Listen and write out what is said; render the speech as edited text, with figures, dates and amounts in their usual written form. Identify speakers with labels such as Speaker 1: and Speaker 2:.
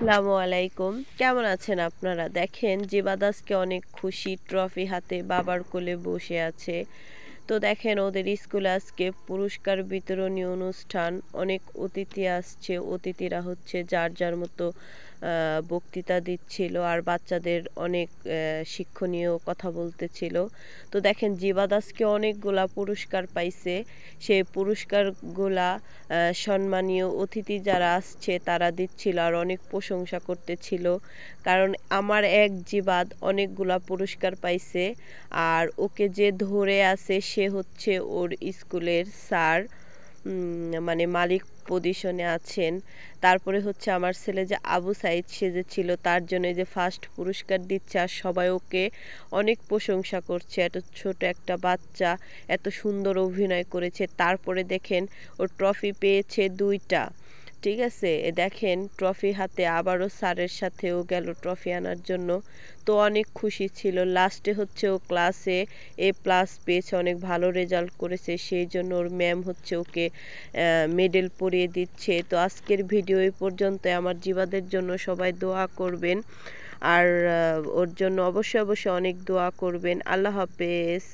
Speaker 1: আসসালামু আলাইকুম। কেমন আছেন আপনারা? দেখেন জিবাদ আজকে অনেক খুশি ট্রফি হাতে বাবার কোলে বসে আছে। তো দেখেন ওদের স্কুলে আজকে পুরস্কার বিতরণী অনুষ্ঠান। অনেক অতিথি আসছে। অতিথিরা হচ্ছে যার যার মতো বক্তৃতা দিচ্ছিল আর বাচ্চাদের অনেক শিক্ষণীয় কথা বলতেছিল। তো দেখেন জিবাদ আজকে অনেকগুলা পুরস্কার পাইছে। সেই পুরস্কারগুলা সম্মানীয় অতিথি যারা আসছে তারা দিচ্ছিল আর অনেক প্রশংসা করতেছিল। কারণ আমার এক জিবাদ অনেকগুলা পুরস্কার পাইছে। আর ওকে যে ধরে আছে সে হচ্ছে ওর স্কুলের স্যার, মানে মালিক পজিশনে আছেন। তারপরে হচ্ছে আমার ছেলে যে আবু সাইদ সে যে ছিল তার জন্য যে ফার্স্ট পুরস্কার দিচ্ছে আর সবাই ওকে অনেক প্রশংসা করছে। এত ছোট একটা বাচ্চা এত সুন্দর অভিনয় করেছে। তারপরে দেখেন ও ট্রফি পেয়েছে ২টা। ঠিক আছে, দেখেন ট্রফি হাতে আবারও স্যারের সাথেও গেল ট্রফি আনার জন্য। তো অনেক খুশি ছিল। লাস্টে হচ্ছে ও ক্লাসে A+ পেয়েছে, অনেক ভালো রেজাল্ট করেছে, সেই জন্য ওর ম্যাম হচ্ছে ওকে মেডেল পরিয়ে দিচ্ছে। তো আজকের ভিডিও এই পর্যন্ত। আমার জিবাদের জন্য সবাই দোয়া করবেন আর ওর জন্য অবশ্যই অবশ্যই অনেক দোয়া করবেন। আল্লাহ হাফেজ।